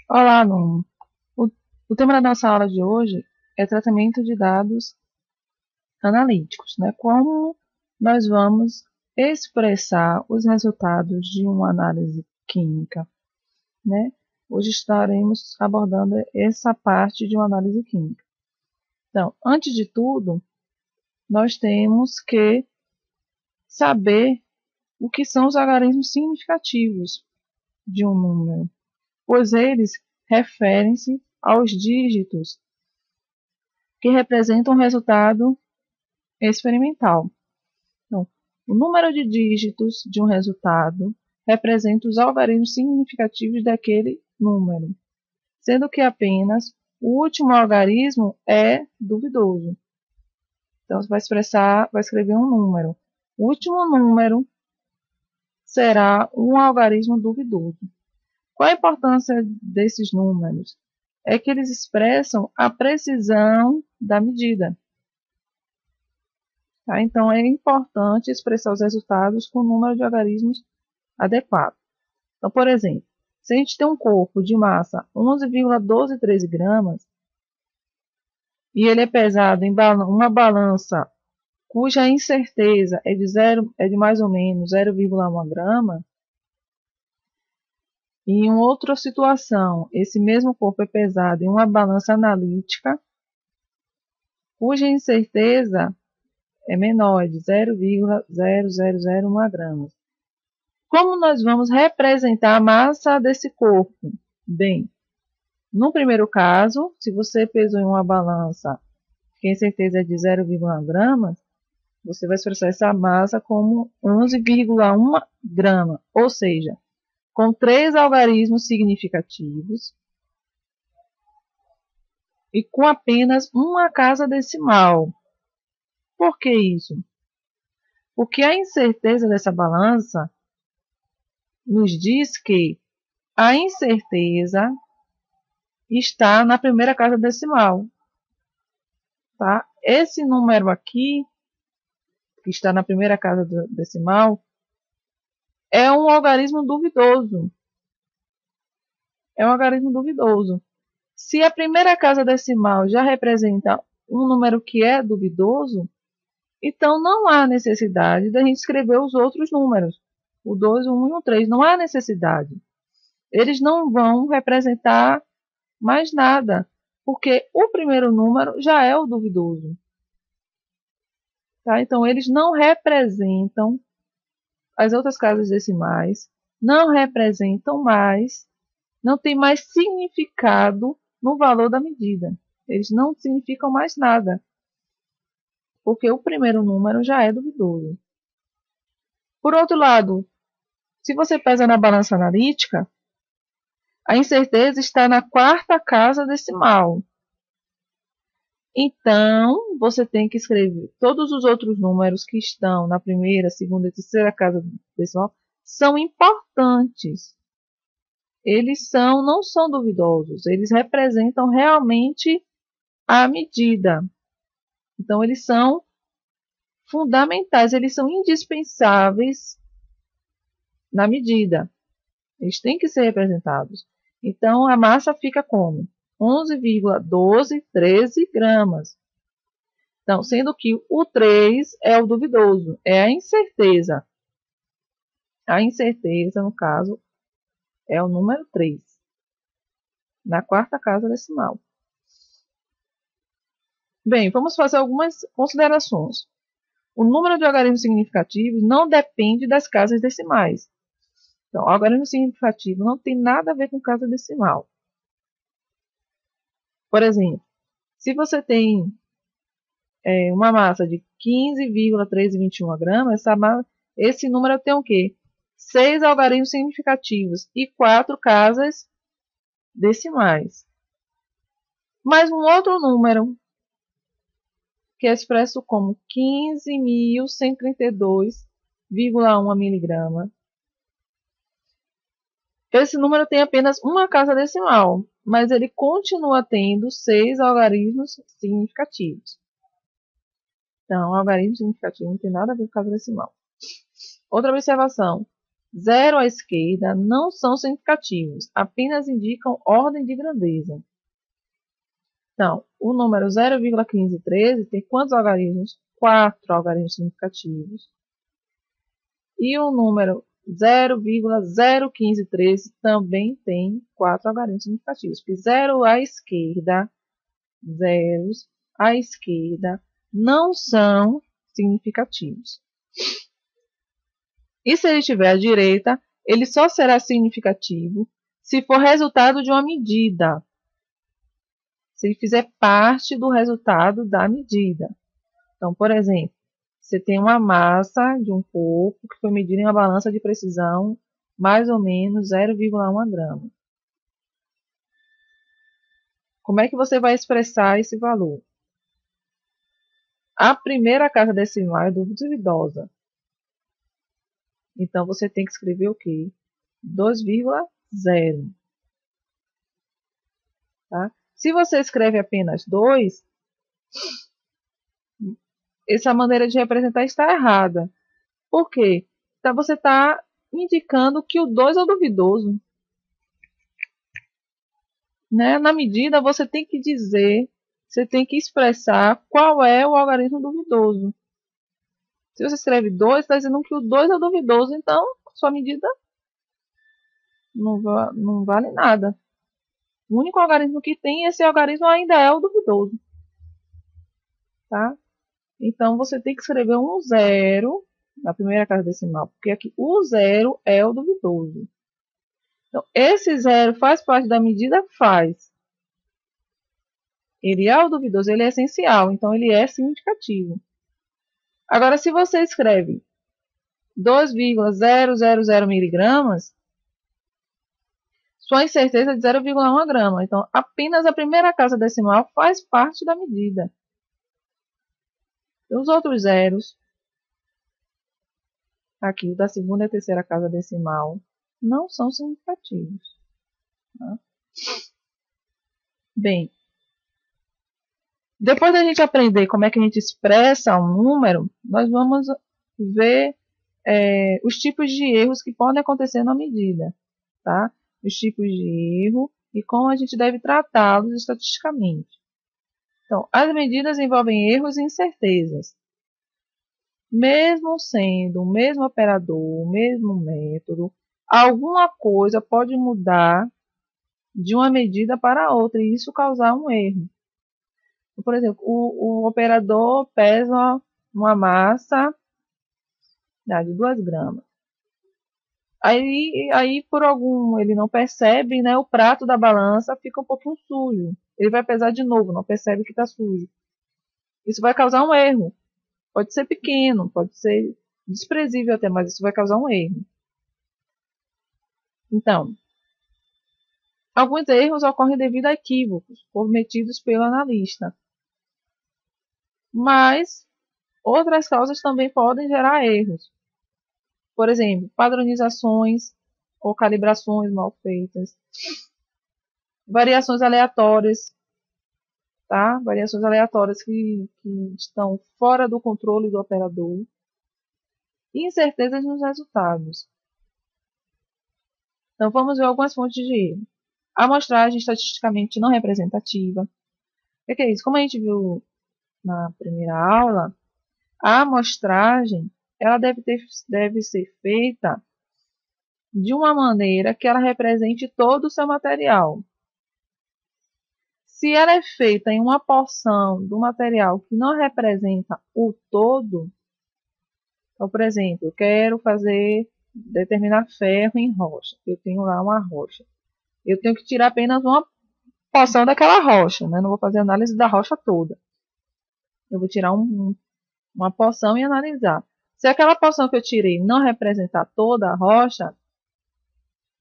Olá, aluno. O, o tema da nossa aula de hoje é tratamento de dados analíticos, né? Como nós vamos expressar os resultados de uma análise química, né? Hoje estaremos abordando essa parte de uma análise química. Então, antes de tudo, nós temos que saber o que são os algarismos significativos de um número, pois eles referem-se aos dígitos que representam o resultado experimental. Então, o número de dígitos de um resultado representa os algarismos significativos daquele número, sendo que apenas o último algarismo é duvidoso. Então, você vai escrever um número. O último número será um algarismo duvidoso. Qual a importância desses números? É que eles expressam a precisão da medida. Tá? Então, é importante expressar os resultados com o número de algarismos adequado. Então, por exemplo, se a gente tem um corpo de massa 11,1213 gramas e ele é pesado em uma balança cuja incerteza é de mais ou menos 0,1 grama, e em outra situação, esse mesmo corpo é pesado em uma balança analítica cuja incerteza é menor, é de 0,0001 gramas. Como nós vamos representar a massa desse corpo? Bem, no primeiro caso, se você pesou em uma balança que a incerteza é de 0,1 gramas, você vai expressar essa massa como 11,1 grama, ou seja, com 3 algarismos significativos e com apenas uma casa decimal. Por que isso? Porque a incerteza dessa balança nos diz que a incerteza está na primeira casa decimal. Tá? Esse número aqui, que está na primeira casa decimal, é um algarismo duvidoso. É um algarismo duvidoso. Se a primeira casa decimal já representa um número que é duvidoso, então não há necessidade da gente escrever os outros números. O 2, o 1 e o 3. Não há necessidade. Eles não vão representar mais nada, porque o primeiro número já é o duvidoso. Tá? Então, eles não representam as outras casas decimais, não representam mais, não tem mais significado no valor da medida. Eles não significam mais nada, porque o primeiro número já é duvidoso. Por outro lado, se você pesa na balança analítica, a incerteza está na quarta casa decimal. Então, você tem que escrever todos os outros números que estão na primeira, segunda e terceira casa decimal são importantes. Eles não são duvidosos, eles representam realmente a medida. Então, eles são fundamentais, eles são indispensáveis na medida. Eles têm que ser representados. Então, a massa fica como? 11,1213 gramas. Então, sendo que o 3 é o duvidoso, é a incerteza. A incerteza, no caso, é o número 3, na quarta casa decimal. Bem, vamos fazer algumas considerações. O número de algarismos significativos não depende das casas decimais. Então, o algarismo significativo não tem nada a ver com casa decimal. Por exemplo, se você tem uma massa de 15,321 gramas, esse número tem o quê? 6 algarismos significativos e 4 casas decimais. Mais um outro número, que é expresso como 15.132,1 miligrama. Esse número tem apenas uma casa decimal, mas ele continua tendo 6 algarismos significativos. Então, o algarismo significativo não tem nada a ver com casa decimal. Outra observação. 0 à esquerda não são significativos, apenas indicam ordem de grandeza. Então, o número 0,1513 tem quantos algarismos? 4 algarismos significativos. E o número 0,01513 também tem 4 algarismos significativos. Porque 0 à esquerda, zeros à esquerda, não são significativos. E se ele estiver à direita, ele só será significativo se for resultado de uma medida. Se ele fizer parte do resultado da medida. Então, por exemplo, você tem uma massa de um corpo que foi medida em uma balança de precisão mais ou menos 0,1 grama. Como é que você vai expressar esse valor? A primeira casa decimal é duvidosa. Então, você tem que escrever o quê? 2,0. Tá? Se você escreve apenas 2, essa maneira de representar está errada. Por quê? Então, você está indicando que o 2 é o duvidoso. Né? Na medida, você tem que dizer, você tem que expressar qual é o algarismo duvidoso. Se você escreve 2, está dizendo que o 2 é duvidoso, então sua medida não vale nada. O único algarismo que tem, esse algarismo ainda é o duvidoso. Tá? Então, você tem que escrever um 0 na primeira casa decimal, porque aqui o 0 é o duvidoso. Então, esse 0 faz parte da medida? Faz. Ele é o duvidoso, ele é essencial, então ele é significativo. Agora, se você escreve 2,000 miligramas, sua incerteza é de 0,1 grama. Então, apenas a primeira casa decimal faz parte da medida. Os outros zeros, aqui da segunda e terceira casa decimal, não são significativos. Tá? Bem, depois da gente aprender como é que a gente expressa um número, nós vamos ver os tipos de erros que podem acontecer na medida. Tá? Os tipos de erro e como a gente deve tratá-los estatisticamente. Então, as medidas envolvem erros e incertezas. Mesmo sendo o mesmo operador, o mesmo método, alguma coisa pode mudar de uma medida para outra e isso causar um erro. Por exemplo, o operador pesa uma massa de 2 gramas. Aí, por algum, ele não percebe, né, o prato da balança fica um pouquinho sujo. Ele vai pesar de novo, não percebe que está sujo. Isso vai causar um erro. Pode ser pequeno, pode ser desprezível até, mas isso vai causar um erro. Então, alguns erros ocorrem devido a equívocos cometidos pelo analista. Mas outras causas também podem gerar erros. Por exemplo, padronizações ou calibrações mal feitas. Variações aleatórias, tá? Variações aleatórias que estão fora do controle do operador. E incertezas nos resultados. Então, vamos ver algumas fontes de erro. Amostragem estatisticamente não representativa. O que é isso? Como a gente viu na primeira aula, a amostragem ela deve ser feita de uma maneira que ela represente todo o seu material. Se ela é feita em uma porção do material que não representa o todo, então, por exemplo, eu quero determinar ferro em rocha. Eu tenho lá uma rocha. Eu tenho que tirar apenas uma porção daquela rocha, né? Não vou fazer análise da rocha toda. Eu vou tirar uma porção e analisar. Se aquela porção que eu tirei não representar toda a rocha,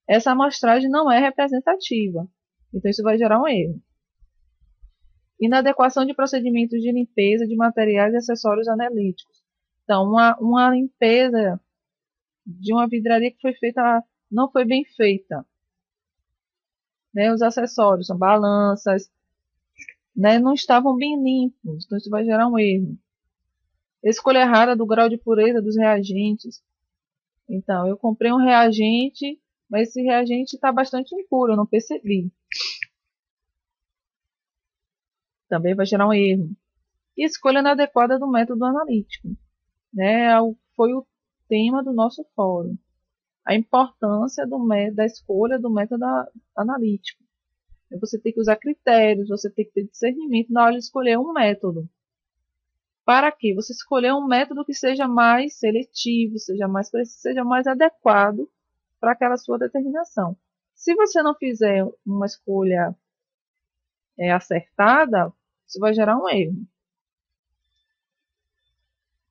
essa amostragem não é representativa. Então, isso vai gerar um erro. Inadequação de procedimentos de limpeza de materiais e acessórios analíticos. Então, uma limpeza de uma vidraria que foi feita, não foi bem feita. Né? Os acessórios, são balanças, né? Não estavam bem limpos. Então, isso vai gerar um erro. Escolha errada do grau de pureza dos reagentes. Então, eu comprei um reagente, mas esse reagente está bastante impuro, eu não percebi. Também vai gerar um erro. E escolha inadequada do método analítico, né? Foi o tema do nosso fórum. A importância da escolha do método analítico. Você tem que usar critérios, você tem que ter discernimento na hora de escolher um método. Para quê? Você escolher um método que seja mais seletivo, seja mais preciso, seja mais adequado para aquela sua determinação. Se você não fizer uma escolha acertada, isso vai gerar um erro.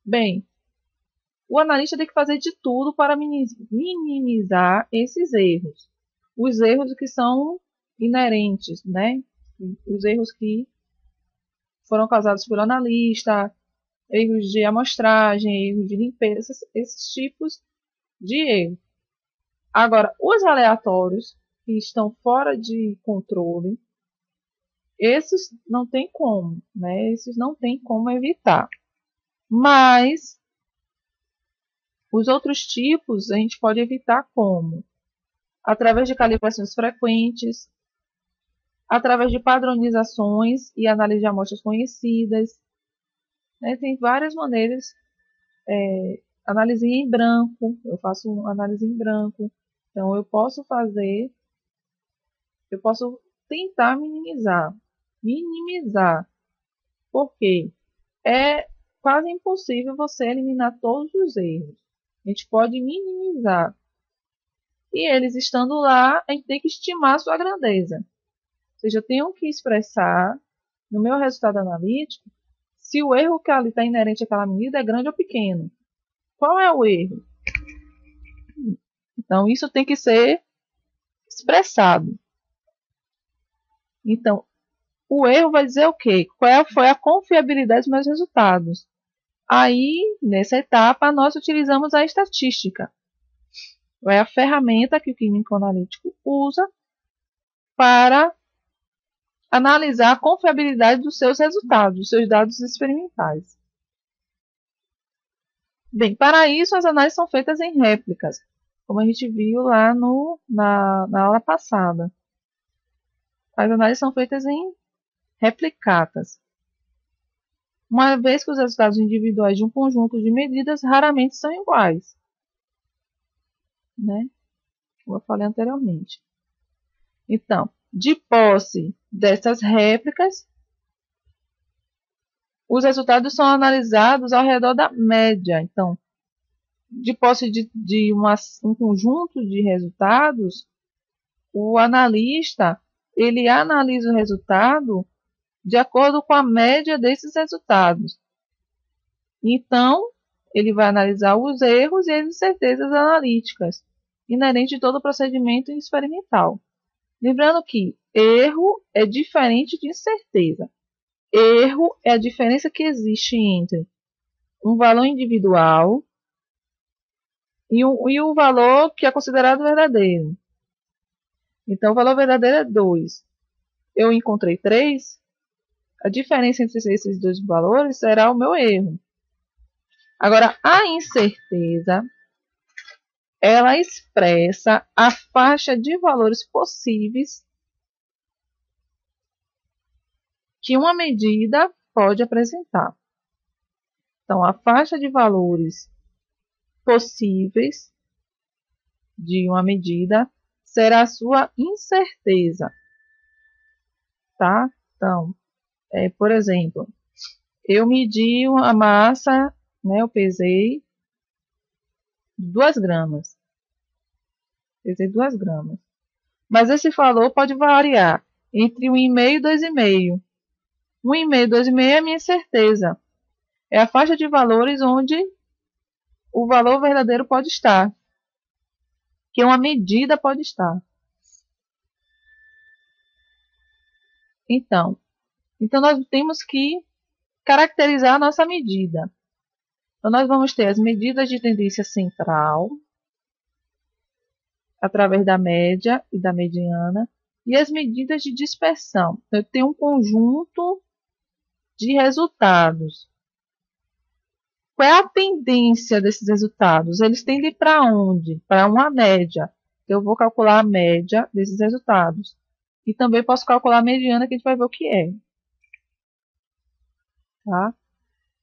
Bem, o analista tem que fazer de tudo para minimizar esses erros. Os erros que são inerentes, né? Os erros que foram causados pelo analista, erros de amostragem, erros de limpeza, esses tipos de erro. Agora, os aleatórios que estão fora de controle, esses não tem como, né? Esses não tem como evitar. Mas os outros tipos a gente pode evitar como? Através de calibrações frequentes, através de padronizações e análise de amostras conhecidas. Né? Tem várias maneiras. Análise em branco, eu faço análise em branco. Então, eu posso tentar minimizar. Minimizar. Por quê? É quase impossível você eliminar todos os erros. A gente pode minimizar. E eles estando lá, a gente tem que estimar a sua grandeza. Ou seja, eu tenho que expressar no meu resultado analítico se o erro que ali está inerente àquela medida é grande ou pequeno. Qual é o erro? Então, isso tem que ser expressado. Então, o erro vai dizer o quê? Qual foi a confiabilidade dos meus resultados? Aí, nessa etapa, nós utilizamos a estatística. É a ferramenta que o químico analítico usa para analisar a confiabilidade dos seus resultados, dos seus dados experimentais. Bem, para isso, as análises são feitas em réplicas, como a gente viu lá na aula passada. As análises são feitas em replicatas, uma vez que os resultados individuais de um conjunto de medidas raramente são iguais, né? Como eu falei anteriormente. Então, de posse dessas réplicas, os resultados são analisados ao redor da média. Então, de posse de um conjunto de resultados, o analista ele analisa o resultado de acordo com a média desses resultados. Então, ele vai analisar os erros e as incertezas analíticas inerentes de todo o procedimento experimental. Lembrando que erro é diferente de incerteza. Erro é a diferença que existe entre um valor individual e o valor que é considerado verdadeiro. Então, o valor verdadeiro é 2. Eu encontrei 3. A diferença entre esses dois valores será o meu erro. Agora, a incerteza, ela expressa a faixa de valores possíveis que uma medida pode apresentar. Então, a faixa de valores possíveis de uma medida será a sua incerteza. Tá? Então, por exemplo, eu medi a massa, né, eu pesei 2 gramas. Pesei 2 gramas. Mas esse valor pode variar entre 1,5 e 2,5. 1,5 e 2,5 é a minha certeza. É a faixa de valores onde o valor verdadeiro pode estar. Que uma medida pode estar. Então nós temos que caracterizar a nossa medida. Então, nós vamos ter as medidas de tendência central, através da média e da mediana, e as medidas de dispersão. Eu tenho um conjunto de resultados. Qual é a tendência desses resultados? Eles tendem para onde? Para uma média. Então, eu vou calcular a média desses resultados. E também posso calcular a mediana, que a gente vai ver o que é. Tá?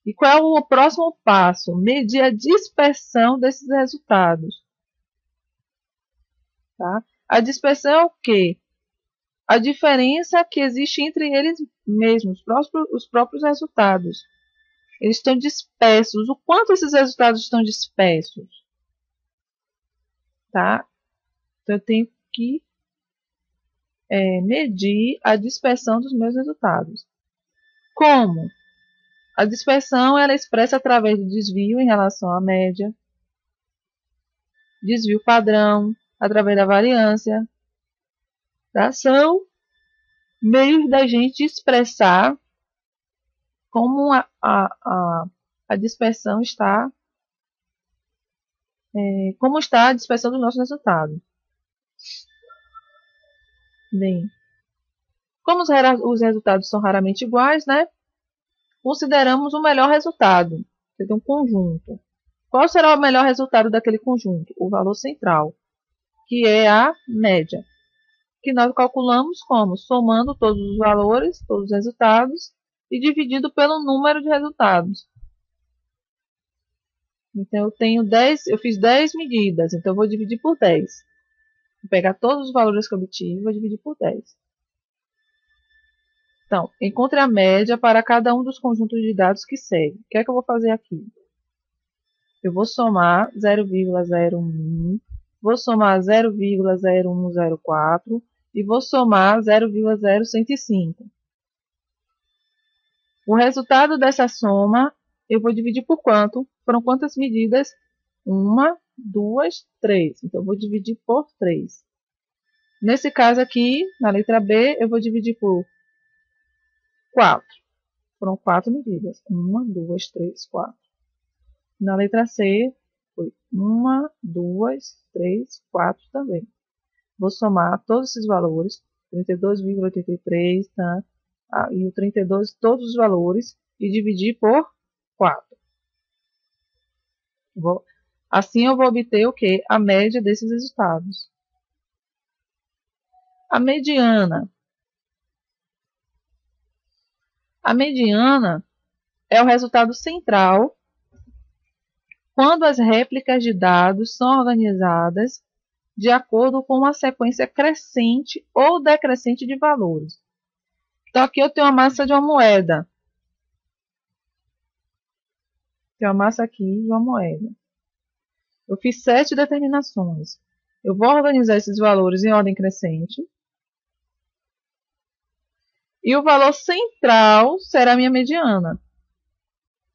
E qual é o próximo passo? Medir a dispersão desses resultados. Tá? A dispersão é o quê? A diferença que existe entre eles mesmos, os próprios resultados. Eles estão dispersos. O quanto esses resultados estão dispersos? Tá? Então, eu tenho que medir a dispersão dos meus resultados. Como? A dispersão ela é expressa através do desvio em relação à média, desvio padrão, através da variância. Tá? São meios da gente expressar como a dispersão está, como está a dispersão dos nossos resultados. Bem, como os resultados são raramente iguais, né? Consideramos o melhor resultado. Você tem um conjunto. Qual será o melhor resultado daquele conjunto? O valor central, que é a média, que nós calculamos como? Somando todos os valores, todos os resultados, e dividido pelo número de resultados. Então, eu fiz 10 medidas, então eu vou dividir por 10. Vou pegar todos os valores que eu obtive e vou dividir por 10. Então, encontre a média para cada um dos conjuntos de dados que segue. O que é que eu vou fazer aqui? Eu vou somar 0,01, vou somar 0,0104 e vou somar 0,0105. O resultado dessa soma, eu vou dividir por quanto? Foram quantas medidas? 1, 2, 3. Então, eu vou dividir por 3. Nesse caso aqui, na letra B, eu vou dividir por 4. Foram 4 medidas. 1, 2, 3, 4. Na letra C, foi 1, 2, 3, 4 também. Vou somar todos esses valores, 32,83, tá? E o 32, todos os valores, e dividir por 4. Assim eu vou obter o quê? A média desses resultados. A mediana. A mediana é o resultado central quando as réplicas de dados são organizadas de acordo com uma sequência crescente ou decrescente de valores. Então, aqui eu tenho a massa de uma moeda. Tenho a massa aqui de uma moeda. Eu fiz 7 determinações. Eu vou organizar esses valores em ordem crescente. E o valor central será a minha mediana.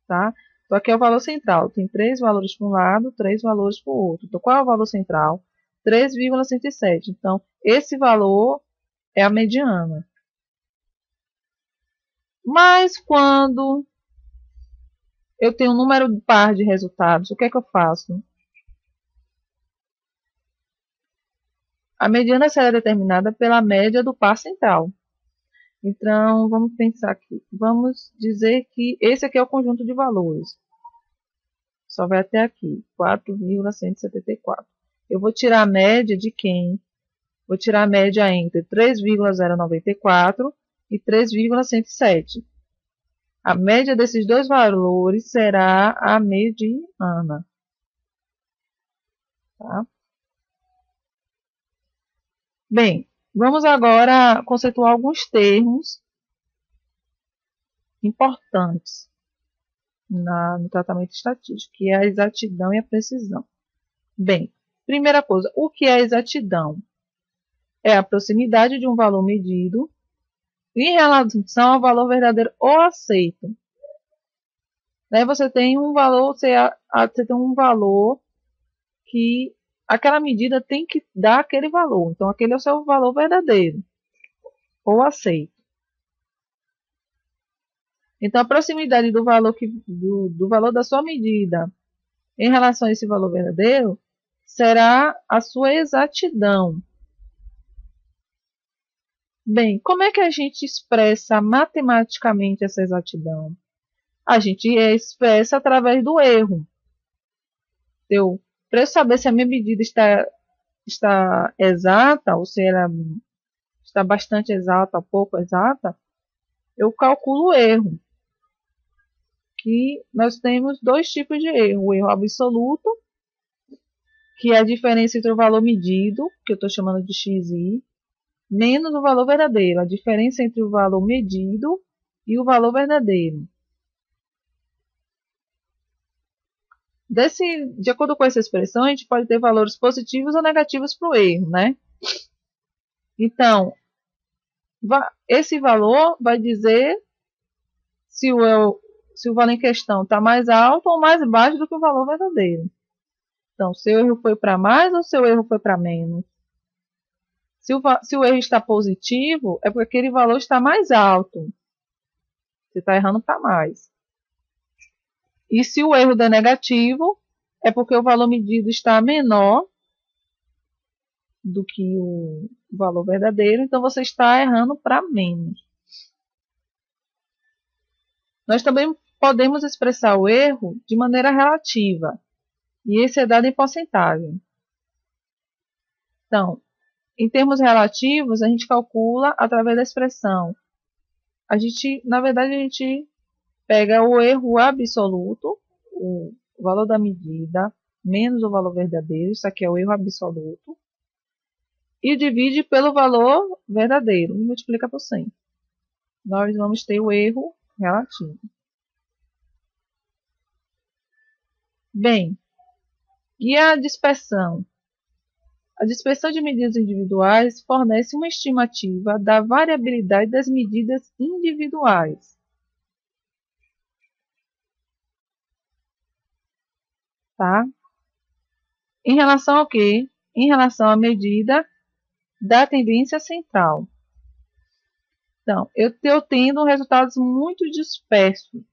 Tá? Então, aqui é o valor central. Tem 3 valores para um lado, 3 valores para o outro. Então, qual é o valor central? 3,107. Então, esse valor é a mediana. Mas quando eu tenho um número par de resultados, o que é que eu faço? A mediana será determinada pela média do par central. Então, vamos pensar aqui. Vamos dizer que esse aqui é o conjunto de valores. Só vai até aqui, 4,174. Eu vou tirar a média de quem? Vou tirar a média entre 3,094 e 3,107. A média desses dois valores será a mediana. Tá? Bem, vamos agora conceituar alguns termos importantes no tratamento estatístico, que é a exatidão e a precisão. Bem, primeira coisa, o que é a exatidão? É a proximidade de um valor medido em relação ao valor verdadeiro ou aceito. Daí você tem um valor, você tem um valor que aquela medida tem que dar aquele valor. Então, aquele é o seu valor verdadeiro ou aceito. Então, a proximidade do valor, do valor da sua medida em relação a esse valor verdadeiro será a sua exatidão. Bem, como é que a gente expressa matematicamente essa exatidão? A gente expressa através do erro. Para eu saber se a minha medida está exata, ou se ela está bastante exata ou pouco exata, eu calculo o erro. Que nós temos dois tipos de erro. O erro absoluto, que é a diferença entre o valor medido, que eu estou chamando de xi, menos o valor verdadeiro, a diferença entre o valor medido e o valor verdadeiro. De acordo com essa expressão, a gente pode ter valores positivos ou negativos para o erro, né? Então, esse valor vai dizer se o valor em questão está mais alto ou mais baixo do que o valor verdadeiro. Então, seu erro foi para mais ou seu erro foi para menos? Se o erro está positivo, é porque aquele valor está mais alto. Você está errando para mais. E se o erro der negativo, é porque o valor medido está menor do que o valor verdadeiro, então você está errando para menos. Nós também podemos expressar o erro de maneira relativa, e esse é dado em porcentagem. Então, em termos relativos, a gente calcula através da expressão. Na verdade, a gente pega o erro absoluto, o valor da medida, menos o valor verdadeiro, isso aqui é o erro absoluto, e divide pelo valor verdadeiro, e multiplica por 100. Nós vamos ter o erro relativo. Bem, e a dispersão? A dispersão de medidas individuais fornece uma estimativa da variabilidade das medidas individuais. Tá? Em relação ao quê? Em relação à medida da tendência central. Então, eu tendo resultados muito dispersos.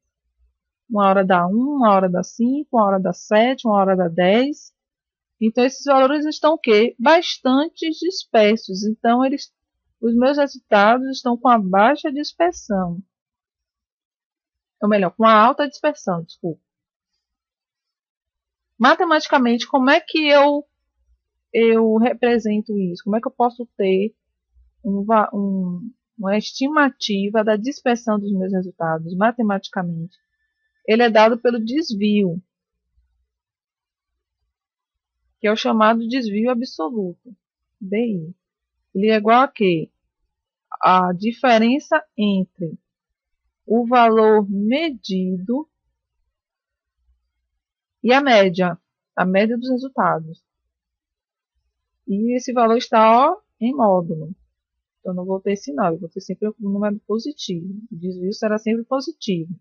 Uma hora dá 1, uma hora dá 5, uma hora dá 7, uma hora dá 10. Então, esses valores estão o quê? Bastante dispersos. Então, os meus resultados estão com a baixa dispersão. Ou melhor, com a alta dispersão, desculpa. Matematicamente, como é que eu represento isso? Como é que eu posso ter uma estimativa da dispersão dos meus resultados matematicamente? Ele é dado pelo desvio, que é o chamado desvio absoluto, DI. Ele é igual a quê? A diferença entre o valor medido e a média dos resultados. E esse valor está em módulo. Então, não vou ter sinal, eu vou ter sempre um número positivo. O desvio será sempre positivo.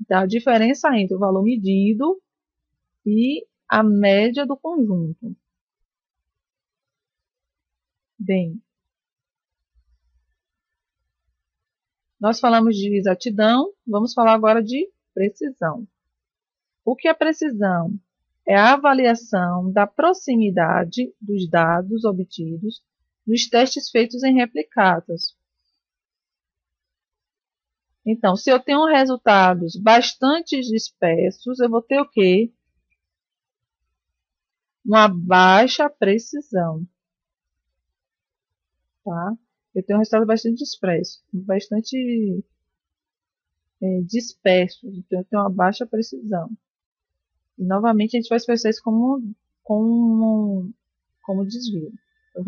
Então, a diferença entre o valor medido e a média do conjunto. Bem, nós falamos de exatidão, vamos falar agora de precisão. O que é precisão? É a avaliação da proximidade dos dados obtidos nos testes feitos em replicados. Então, se eu tenho resultados bastante dispersos, eu vou ter o quê? Uma baixa precisão. Tá? Eu tenho um resultado bastante disperso, então eu tenho uma baixa precisão. E, novamente, a gente vai expressar isso como desvio. Então,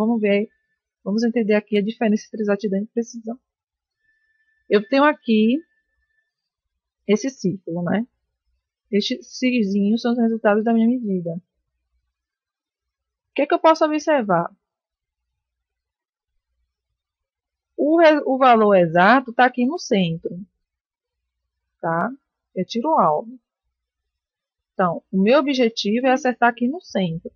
vamos entender aqui a diferença entre exatidão e precisão. Eu tenho aqui esse círculo, né? Estes xizinhos são os resultados da minha medida. O que é que eu posso observar? O valor exato está aqui no centro. Tá? Eu tiro o alvo. Então, o meu objetivo é acertar aqui no centro.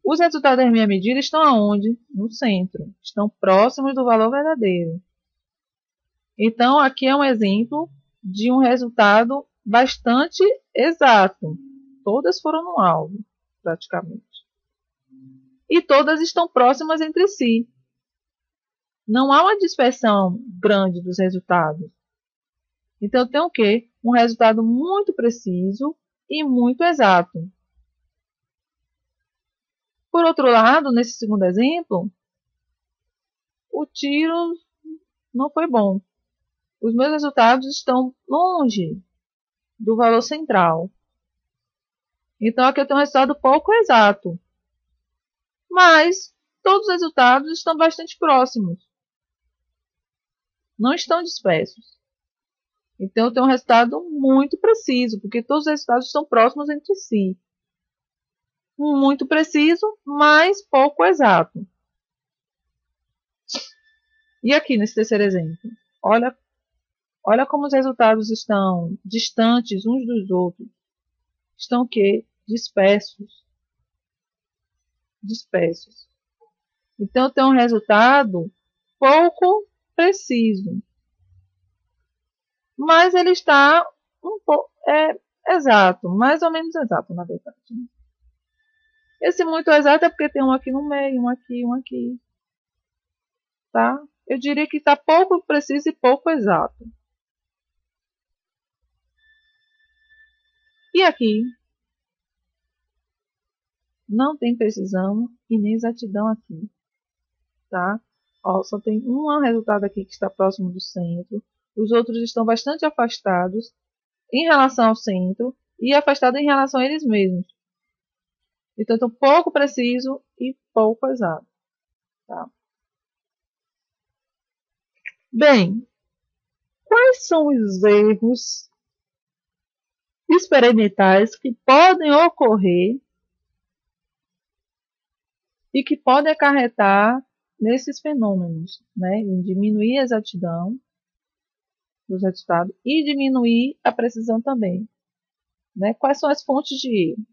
Os resultados da minha medida estão aonde? No centro. Estão próximos do valor verdadeiro. Então, aqui é um exemplo de um resultado bastante exato. Todas foram no alvo, praticamente. E todas estão próximas entre si. Não há uma dispersão grande dos resultados. Então, eu tenho o quê? Um resultado muito preciso e muito exato. Por outro lado, nesse segundo exemplo, o tiro não foi bom. Os meus resultados estão longe do valor central. Então, aqui eu tenho um resultado pouco exato. Mas todos os resultados estão bastante próximos. Não estão dispersos. Então, eu tenho um resultado muito preciso, porque todos os resultados estão próximos entre si. Muito preciso, mas pouco exato. E aqui nesse terceiro exemplo, olha como os resultados estão distantes uns dos outros. Estão o quê? Dispersos. Dispersos. Então, eu tenho um resultado pouco preciso. Mas ele está um pouco exato, mais ou menos exato, na verdade. Esse muito exato é porque tem um aqui no meio, um aqui, um aqui. Tá? Eu diria que está pouco preciso e pouco exato. E aqui, não tem precisão e nem exatidão aqui. Tá? Ó, só tem um resultado aqui que está próximo do centro. Os outros estão bastante afastados em relação ao centro e afastados em relação a eles mesmos. Então, estou pouco preciso e pouco exato. Tá? Bem, quais são os erros experimentais que podem ocorrer e que podem acarretar nesses fenômenos, né? Em diminuir a exatidão dos resultados e diminuir a precisão também. Né? Quais são as fontes de erro?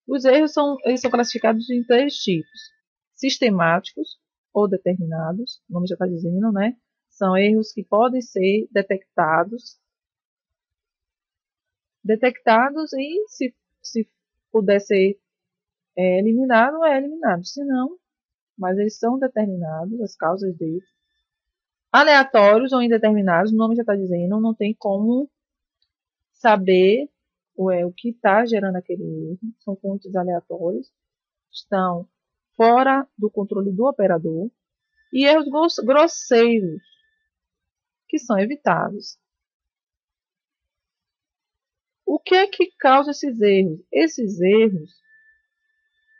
Os erros eles são classificados em 3 tipos. Sistemáticos ou determinados, o nome já está dizendo, né? São erros que podem ser detectados e se puder ser eliminado, é eliminado. Se não, mas eles são determinados, as causas deles. Aleatórios ou indeterminados, o nome já está dizendo, não tem como saber o que está gerando aquele erro. São fontes aleatórias, estão fora do controle do operador. E erros grosseiros, que são evitáveis. O que é que causa esses erros? Esses erros,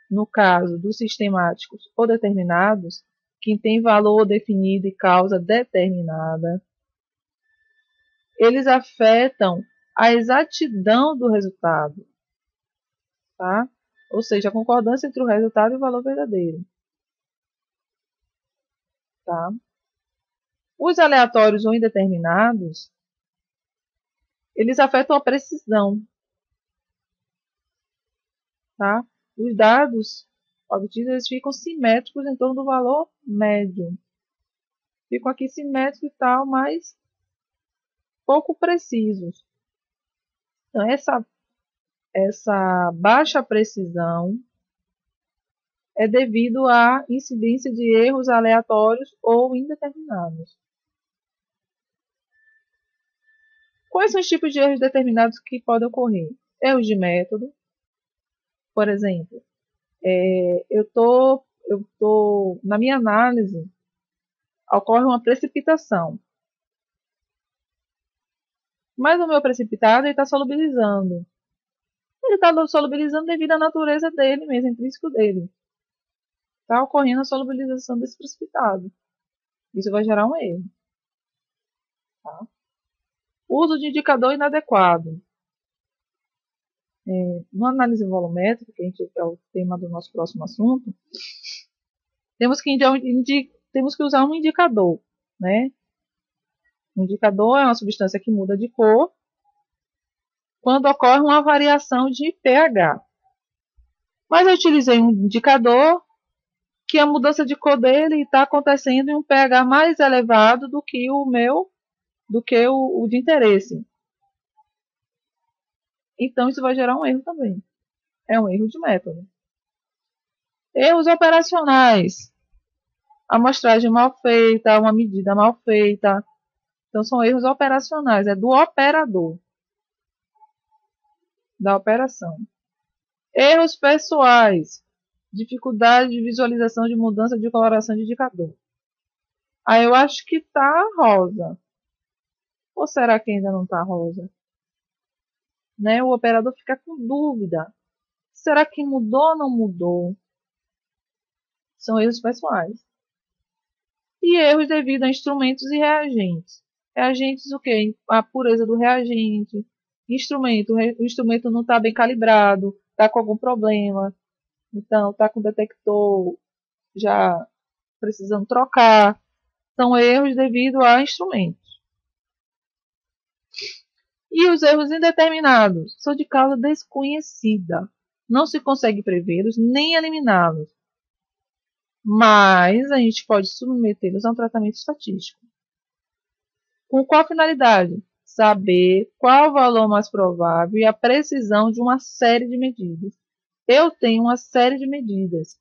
no caso dos sistemáticos ou determinados, que tem valor definido e causa determinada, eles afetam a exatidão do resultado, tá? Ou seja, a concordância entre o resultado e o valor verdadeiro. Tá? Os aleatórios ou indeterminados, eles afetam a precisão. Tá? Os dados obtidos eles ficam simétricos em torno do valor médio. Ficam aqui simétricos e tal, mas pouco precisos. Então, essa baixa precisão é devido à incidência de erros aleatórios ou indeterminados. Quais são os tipos de erros determinados que podem ocorrer? Erros de método. Por exemplo, na minha análise, ocorre uma precipitação. Mas o meu precipitado está solubilizando. Ele está solubilizando devido à natureza dele mesmo, intrínseco dele. Está ocorrendo a solubilização desse precipitado. Isso vai gerar um erro. Tá? Uso de indicador inadequado. No análise volumétrica, que é o tema do nosso próximo assunto, temos que usar um indicador. Né? O indicador é uma substância que muda de cor quando ocorre uma variação de pH. Mas eu utilizei um indicador que a mudança de cor dele está acontecendo em um pH mais elevado do que o de interesse. Então, isso vai gerar um erro também. É um erro de método. Erros operacionais. Amostragem mal feita, uma medida mal feita. Então, são erros operacionais, é do operador, da operação. Erros pessoais, dificuldade de visualização de mudança de coloração de indicador. Aí eu acho que tá rosa. Ou será que ainda não tá rosa? Né? O operador fica com dúvida. Será que mudou ou não mudou? São erros pessoais. E erros devido a instrumentos e reagentes. Reagentes o quê? A pureza do reagente. Instrumento. O instrumento não está bem calibrado, está com algum problema. Então, está com o detector já precisando trocar. São erros devido a instrumentos. E os erros indeterminados são de causa desconhecida. Não se consegue prevê-los nem eliminá-los. Mas a gente pode submetê-los a um tratamento estatístico. Com qual finalidade? Saber qual o valor mais provável e a precisão de uma série de medidas. Eu tenho uma série de medidas.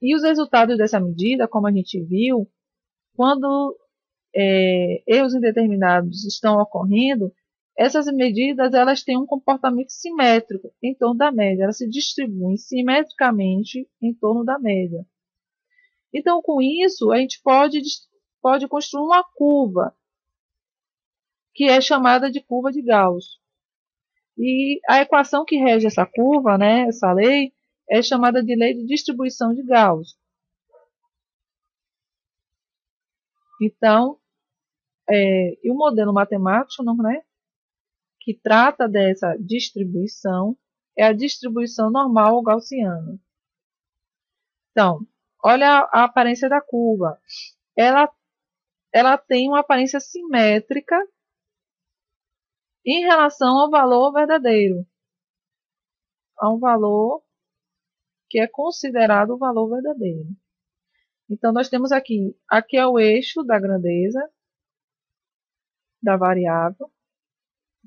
E os resultados dessa medida, como a gente viu, quando erros indeterminados estão ocorrendo, essas medidas elas têm um comportamento simétrico em torno da média. Elas se distribuem simetricamente em torno da média. Então, com isso, a gente pode construir uma curva, que é chamada de curva de Gauss. E a equação que rege essa curva, né, essa lei, é chamada de lei de distribuição de Gauss. Então, e o modelo matemático, não, né, que trata dessa distribuição é a distribuição normal gaussiana. Então, olha a aparência da curva. Ela tem uma aparência simétrica em relação ao valor verdadeiro, a um valor que é considerado o valor verdadeiro. Então, nós temos aqui é o eixo da grandeza da variável,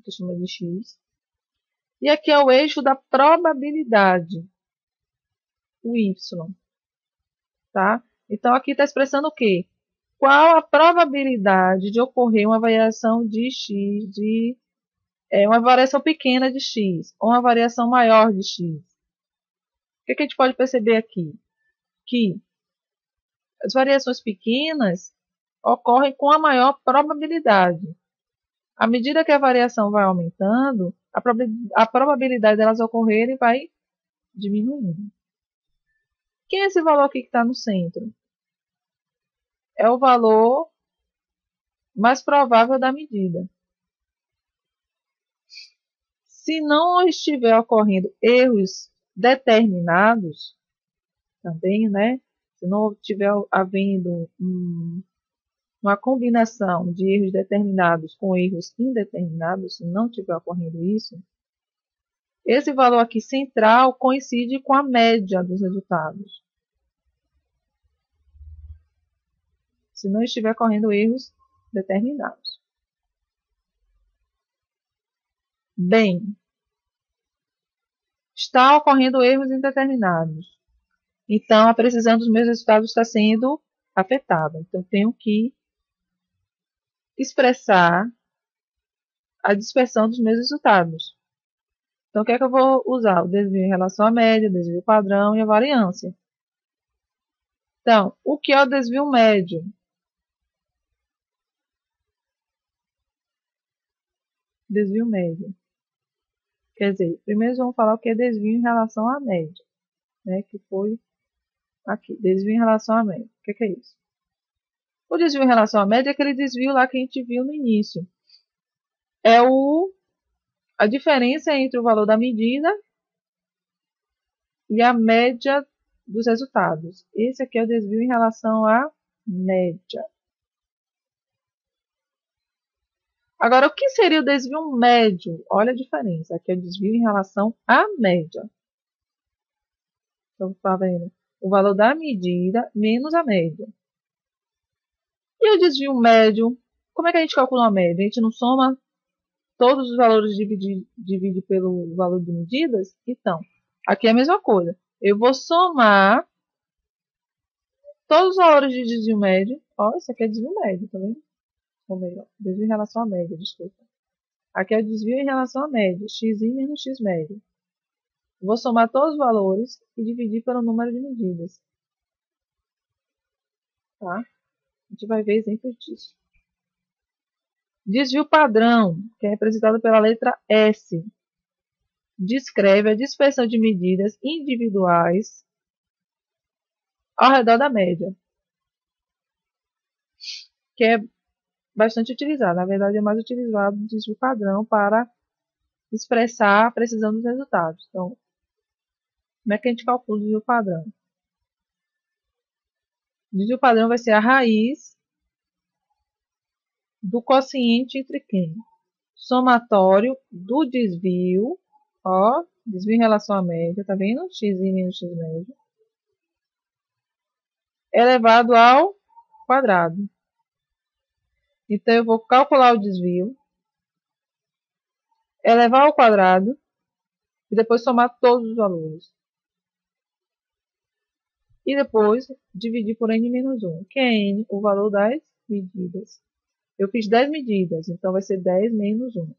que chama de x, e aqui é o eixo da probabilidade, o y, tá? Então, aqui está expressando o quê? Qual a probabilidade de ocorrer uma variação de x, uma variação pequena de x, ou uma variação maior de x? O que a gente pode perceber aqui? Que as variações pequenas ocorrem com a maior probabilidade. À medida que a variação vai aumentando, a probabilidade delas ocorrerem vai diminuindo. Quem é esse valor aqui que está no centro? É o valor mais provável da medida. Se não estiver ocorrendo erros determinados, também, né? Se não estiver havendo uma combinação de erros determinados com erros indeterminados, se não estiver ocorrendo isso, esse valor aqui central coincide com a média dos resultados. Se não estiver ocorrendo erros determinados. Bem, está ocorrendo erros indeterminados. Então, a precisão dos meus resultados está sendo afetada. Então, tenho que expressar a dispersão dos meus resultados. Então, o que é que eu vou usar? O desvio em relação à média, o desvio padrão e a variância. Então, o que é o desvio médio? Desvio médio. Quer dizer, primeiro vamos falar o que é desvio em relação à média, né? Que foi aqui, desvio em relação à média. O que é isso? O desvio em relação à média é aquele desvio lá que a gente viu no início. É a diferença entre o valor da medida e a média dos resultados. Esse aqui é o desvio em relação à média. Agora, o que seria o desvio médio? Olha a diferença. Aqui é o desvio em relação à média. Então, está vendo? O valor da medida menos a média. E o desvio médio? Como é que a gente calcula a média? A gente não soma todos os valores e divide pelo valor de medidas? Então, aqui é a mesma coisa. Eu vou somar todos os valores de desvio médio. Ó, isso aqui é desvio médio, tá vendo? Ou melhor, desvio em relação à média, desculpa. Aqui é o desvio em relação à média, xi menos x médio. Vou somar todos os valores e dividir pelo número de medidas. Tá? A gente vai ver exemplos disso. Desvio padrão, que é representado pela letra S, descreve a dispersão de medidas individuais ao redor da média, que é bastante utilizado. Na verdade, é mais utilizado o desvio padrão para expressar a precisão dos resultados. Então, como é que a gente calcula o desvio padrão? O desvio padrão vai ser a raiz do quociente entre quem? Somatório do desvio, ó, desvio em relação à média, tá vendo? Xi menos x médio, elevado ao quadrado. Então, eu vou calcular o desvio, elevar ao quadrado e depois somar todos os valores. E depois dividir por n menos 1, que é n, o valor das medidas. Eu fiz 10 medidas, então vai ser 10 menos 1.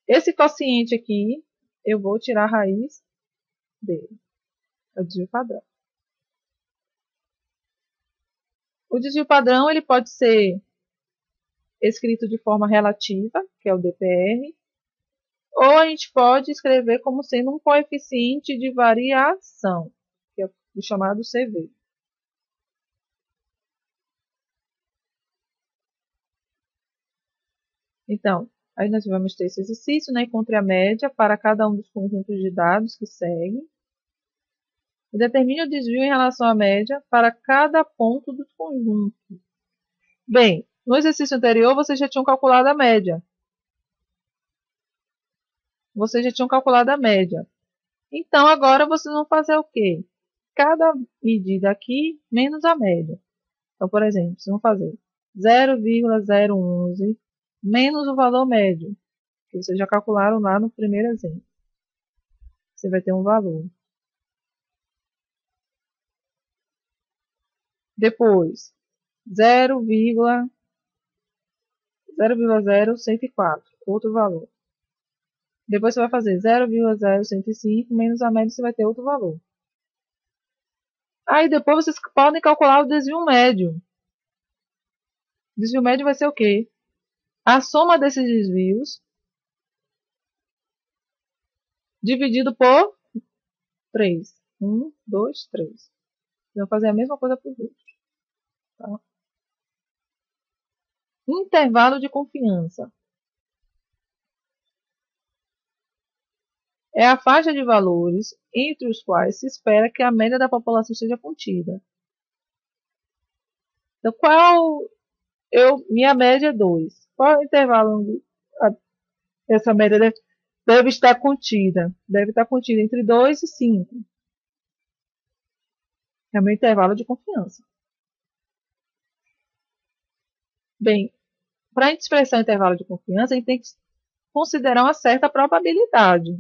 Esse quociente aqui, eu vou tirar a raiz dele. É o desvio padrão. O desvio padrão ele pode ser escrito de forma relativa, que é o DPR, ou a gente pode escrever como sendo um coeficiente de variação, que é o chamado CV. Então, aí nós vamos ter esse exercício, né? Encontre a média para cada um dos conjuntos de dados que seguem. E determine o desvio em relação à média para cada ponto dos conjuntos. Bem, no exercício anterior, vocês já tinham calculado a média. Então, agora vocês vão fazer o quê? Cada medida aqui menos a média. Então, por exemplo, vocês vão fazer 0,011 menos o valor médio, que vocês já calcularam lá no primeiro exemplo. Você vai ter um valor. Depois, 0,0104, outro valor. Depois você vai fazer 0,0105 menos a média, você vai ter outro valor. Aí depois vocês podem calcular o desvio médio. O desvio médio vai ser o quê? A soma desses desvios dividido por 3. 1, 2, 3. Vou fazer a mesma coisa para os outros. Tá? Intervalo de confiança. É a faixa de valores entre os quais se espera que a média da população esteja contida. Então, minha média é 2. Qual é o intervalo onde essa média deve estar contida? Deve estar contida entre 2 e 5. É o meu intervalo de confiança. Bem, para a gente expressar o intervalo de confiança, a gente tem que considerar uma certa probabilidade.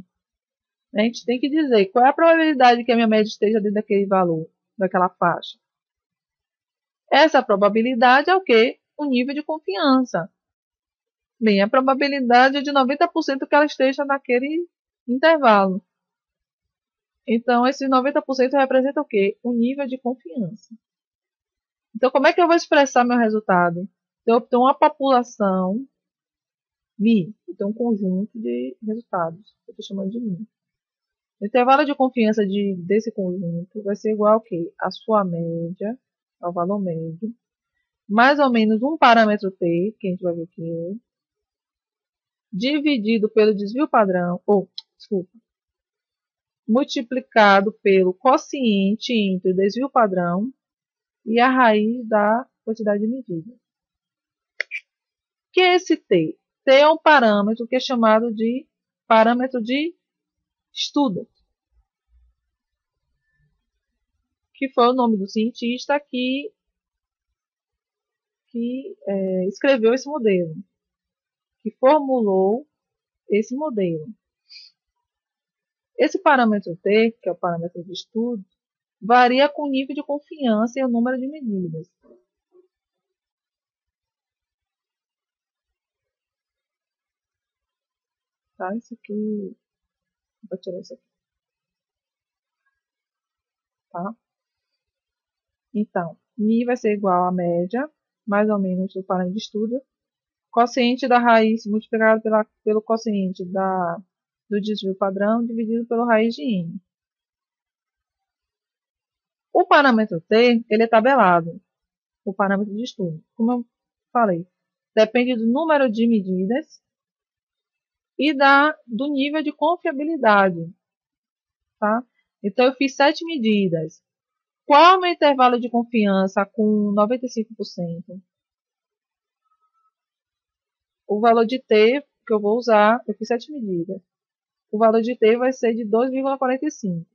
A gente tem que dizer qual é a probabilidade que a minha média esteja dentro daquele valor, daquela faixa. Essa probabilidade é o quê? O nível de confiança. Bem, a probabilidade é de 90% que ela esteja naquele intervalo. Então, esse 90% representa o quê? O nível de confiança. Então, como é que eu vou expressar meu resultado? Eu tenho uma população Mi, eu tenho um conjunto de resultados. Eu estou chamando de Mi. O intervalo de confiança desse conjunto vai ser igual ao quê? A sua média, ao valor médio, mais ou menos um parâmetro T, que a gente vai ver que é, dividido pelo desvio padrão, multiplicado pelo quociente entre o desvio padrão e a raiz da quantidade de medidas. O que é esse T? T é um parâmetro que é chamado de parâmetro de Student, que foi o nome do cientista que escreveu esse modelo, que formulou esse modelo. Esse parâmetro T, que é o parâmetro de estudo, varia com o nível de confiança e o número de medidas. Tá? Isso aqui, vou tirar isso aqui. Tá? Então, Mi vai ser igual à média, mais ou menos, do parâmetro de estudo. Quociente da raiz multiplicado pelo quociente do desvio padrão dividido pelo raiz de N. O parâmetro T, ele é tabelado, o parâmetro de estudo. Como eu falei, depende do número de medidas e do nível de confiabilidade. Tá? Então, eu fiz 7 medidas. Qual é o meu intervalo de confiança com 95%? O valor de T que eu vou usar, eu fiz 7 medidas. O valor de T vai ser de 2,45.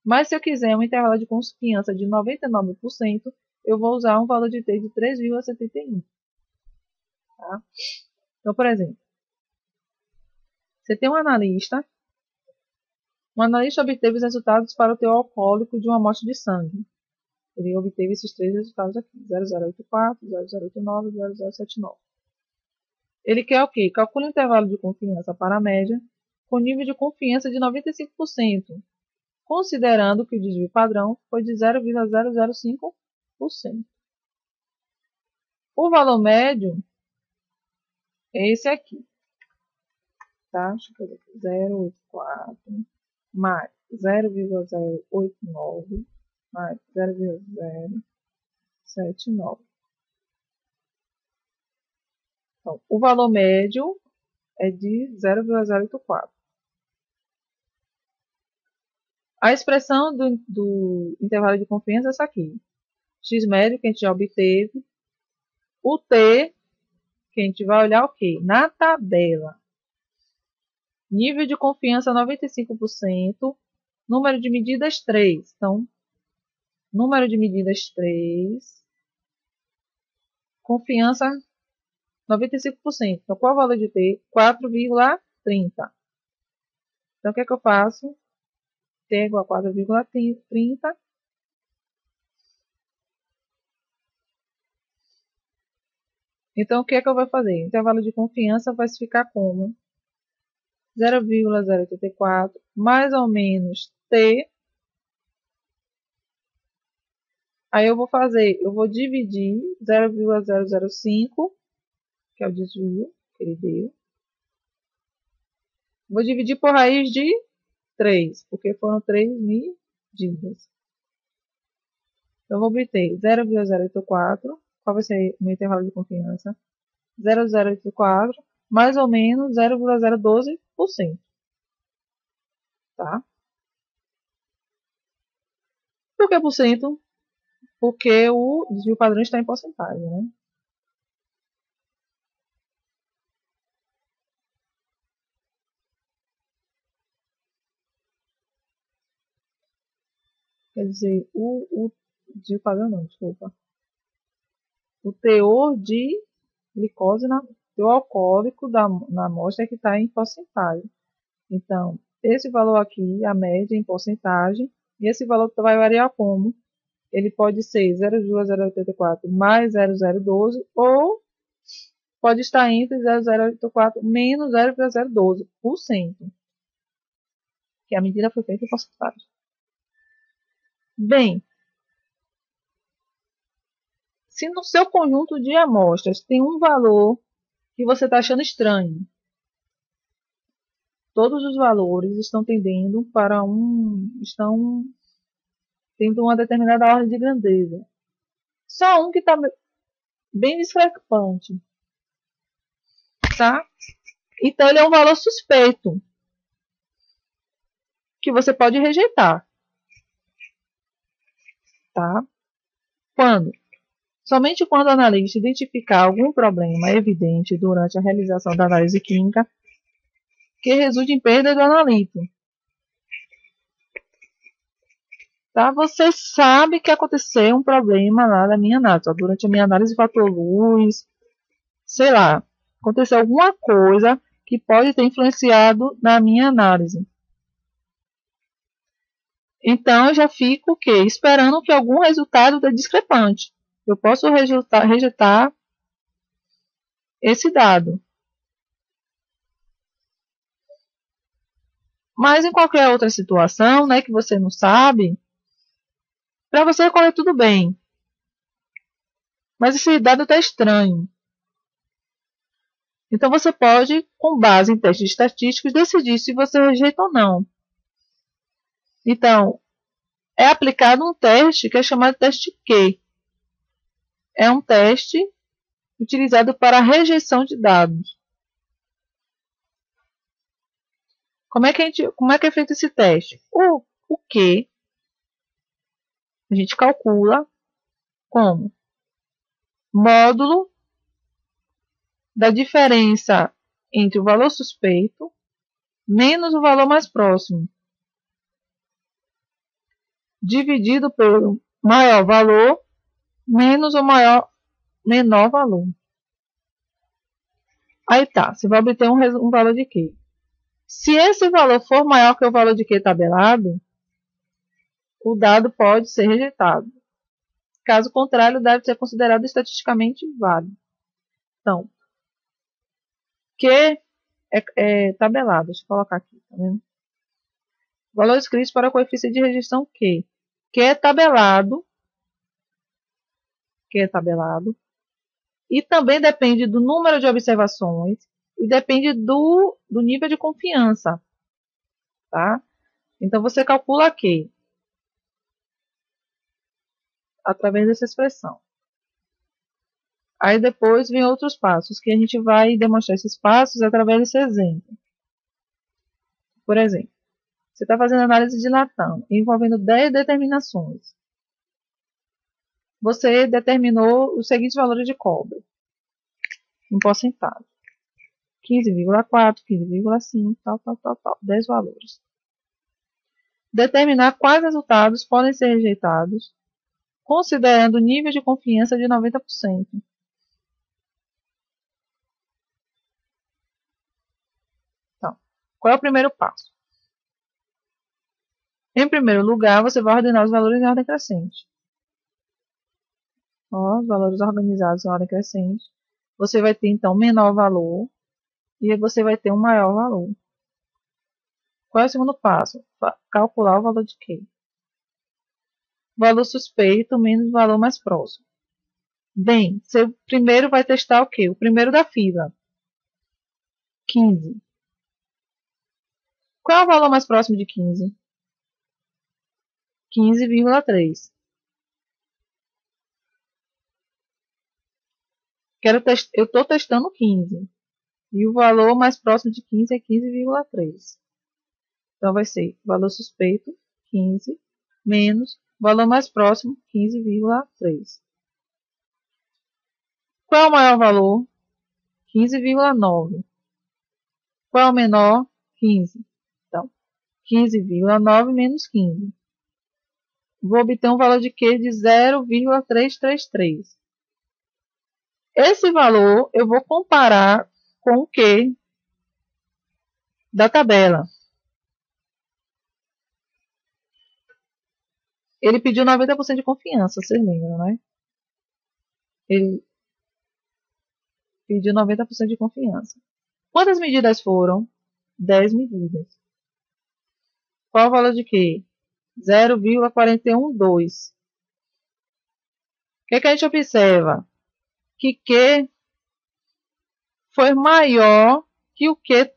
Mas se eu quiser um intervalo de confiança de 99%, eu vou usar um valor de T de 3,71. Tá? Então, por exemplo, você tem um analista obteve os resultados para o teor alcoólico de uma amostra de sangue. Ele obteve esses 3 resultados aqui, 0084, 0089 e 0079. Ele quer o quê? Calcule o intervalo de confiança para a média com nível de confiança de 95%, considerando que o desvio padrão foi de 0,005%. O valor médio é esse aqui. Tá? Deixa eu ver aqui. 0,84 mais 0,089 mais 0,079. Então, o valor médio é de 0,084. A expressão do intervalo de confiança é essa aqui. X médio, que a gente já obteve. O T, que a gente vai olhar o quê? Na tabela. Nível de confiança 95%. Número de medidas 3. Então, número de medidas 3. Confiança 95%. Então, qual é o valor de T? 4,30. Então, o que é que eu faço? T é igual a 4,30. Então, o que é que eu vou fazer? O intervalo de confiança vai ficar como 0,084 mais ou menos T. Aí eu vou dividir 0,005, que é o desvio que ele deu. Vou dividir por raiz de 3, porque foram 3 medidas. Então, eu vou obter 0,084. Qual vai ser o meu intervalo de confiança? 0,084 mais ou menos 0,012%. Tá? Por que por cento? Porque o desvio padrão está em porcentagem, né? Quer dizer, o desvio padrão não, desculpa. O teor de glicose, teor alcoólico na amostra é que está em porcentagem. Então, esse valor aqui, a média em porcentagem, e esse valor vai variar como? Ele pode ser 0,084 mais 0,012 ou pode estar entre 0,084 menos 0,012%, que a medida foi feita em porcentagem. Bem, se no seu conjunto de amostras tem um valor que você está achando estranho, todos os valores estão tendendo para estão tendo uma determinada ordem de grandeza. Só um que está bem discrepante, tá? Então ele é um valor suspeito que você pode rejeitar, tá? Quando? Somente quando o analista identificar algum problema evidente durante a realização da análise clínica que resulte em perda do analito. Tá? Você sabe que aconteceu um problema lá na minha análise. Durante a minha análise de fator luz, sei lá, aconteceu alguma coisa que pode ter influenciado na minha análise. Então, eu já fico o quê? Esperando que algum resultado dê discrepante. Eu posso rejeitar esse dado. Mas em qualquer outra situação, né, que você não sabe, para você correr tudo bem. Mas esse dado está estranho. Então, você pode, com base em testes estatísticos, decidir se você rejeita ou não. Então, é aplicado um teste que é chamado de teste Q. É um teste utilizado para a rejeição de dados. Como é que é feito esse teste? O Q a gente calcula como módulo da diferença entre o valor suspeito menos o valor mais próximo, dividido pelo maior valor menos o menor valor. Aí tá, você vai obter um valor de Q. Se esse valor for maior que o valor de Q tabelado, o dado pode ser rejeitado. Caso contrário, deve ser considerado estatisticamente válido. Então, Q é tabelado. Deixa eu colocar aqui, tá vendo? Valores críticos para o coeficiente de rejeição Q. Q é tabelado. E também depende do número de observações e depende do nível de confiança. Tá? Então, você calcula Q através dessa expressão. Aí depois vem outros passos, que a gente vai demonstrar esses passos através desse exemplo. Por exemplo, você está fazendo análise de latão, envolvendo 10 determinações. Você determinou os seguintes valores de cobre, em porcentagem. 15,4, 15,5, tal, 10 valores. Determinar quais resultados podem ser rejeitados, considerando o nível de confiança de 90%. Então, qual é o primeiro passo? Em primeiro lugar, você vai ordenar os valores em ordem crescente. Ó, os valores organizados em ordem crescente. Você vai ter, então, menor valor e você vai ter um maior valor. Qual é o segundo passo? Calcular o valor de Q. Valor suspeito menos o valor mais próximo. Bem, você primeiro vai testar o quê? O primeiro da fila. 15. Qual é o valor mais próximo de 15? 15,3. Eu estou testando 15. E o valor mais próximo de 15 é 15,3. Então, vai ser valor suspeito, 15, menos valor mais próximo, 15,3. Qual é o maior valor? 15,9. Qual é o menor? 15. Então, 15,9 menos 15. Vou obter um valor de Q de 0,333. Esse valor eu vou comparar com o Q da tabela. Ele pediu 90% de confiança, vocês lembram, né? Ele pediu 90% de confiança. Quantas medidas foram? 10 medidas. Qual o valor de Q? 0,412. O que a gente observa? Que Q foi maior que o Q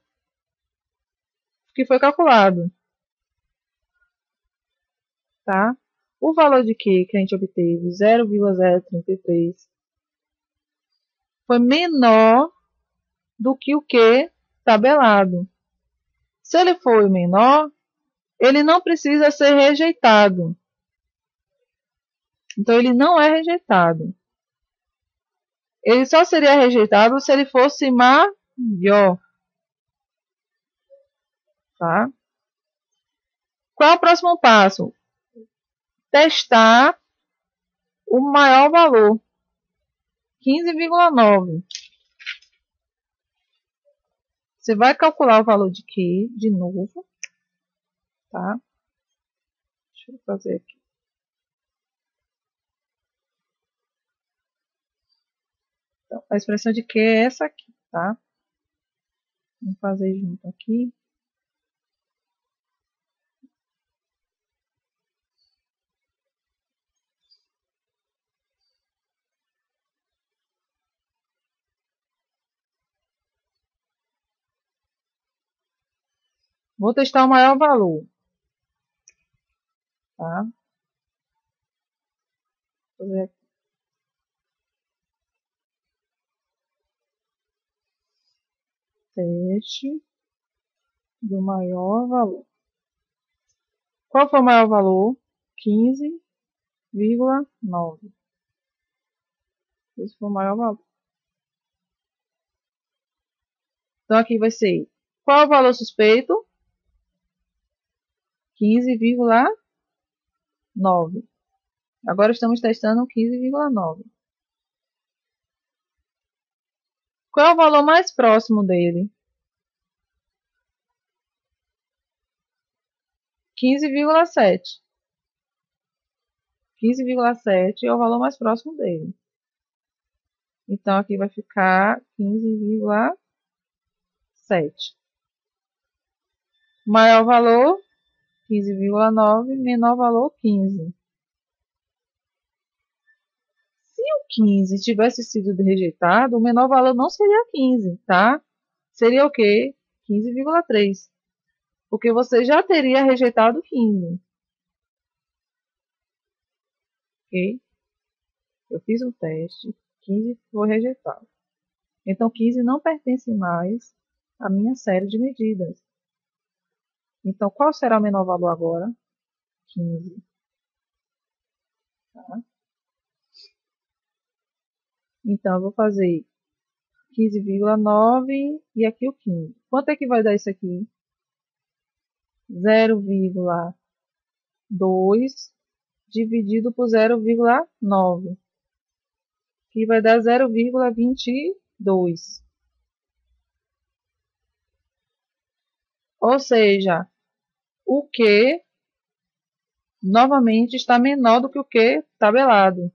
que foi calculado. Tá? O valor de Q que a gente obteve, 0,033, foi menor do que o Q tabelado. Se ele for menor, ele não precisa ser rejeitado. Então, ele não é rejeitado. Ele só seria rejeitado se ele fosse maior. Tá? Qual é o próximo passo? Testar o maior valor, 15,9. Você vai calcular o valor de Q de novo. Tá? Deixa Deixa eu fazer aqui. Então, a expressão de Q é essa aqui, tá? Vamos fazer junto aqui. Vou testar o maior valor, tá? Vou fazer aqui. Teste do maior valor. Qual foi o maior valor? 15,9. Esse foi o maior valor. Então, aqui vai ser, qual é o valor suspeito? 15,9. Agora estamos testando 15,9. Qual é o valor mais próximo dele? 15,7. 15,7 é o valor mais próximo dele. Então, aqui vai ficar 15,7. Maior valor, 15,9. Menor valor, 15. Se o 15 tivesse sido rejeitado, o menor valor não seria 15, tá? Seria o quê? 15,3. Porque você já teria rejeitado 15. Ok? Eu fiz um teste, 15 foi rejeitado. Então, 15 não pertence mais à minha série de medidas. Então, qual será o menor valor agora? 15. Tá? Então, eu vou fazer 15,9 e aqui o 15. Quanto é que vai dar isso aqui? 0,2 dividido por 0,9. Que vai dar 0,22. Ou seja, o Q novamente está menor do que o Q tabelado.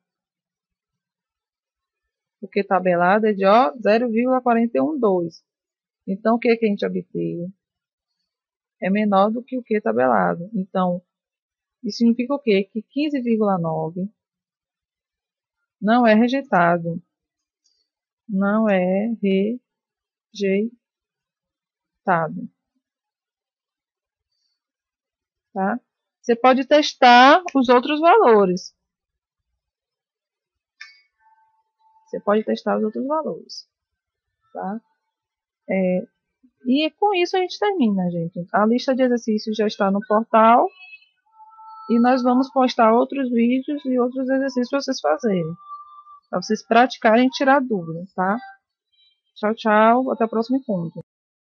O Q tabelado é de 0,412. Então, o que a gente obteve? É menor do que o Q tabelado. Então, isso significa o quê? Que 15,9 não é rejeitado. Não é rejeitado. Tá? Você pode testar os outros valores. Você pode testar os outros valores. Tá? E com isso a gente termina, gente. A lista de exercícios já está no portal. E nós vamos postar outros vídeos e outros exercícios para vocês fazerem. Para vocês praticarem e tirar dúvidas, tá? Tchau, tchau. Até o próximo encontro.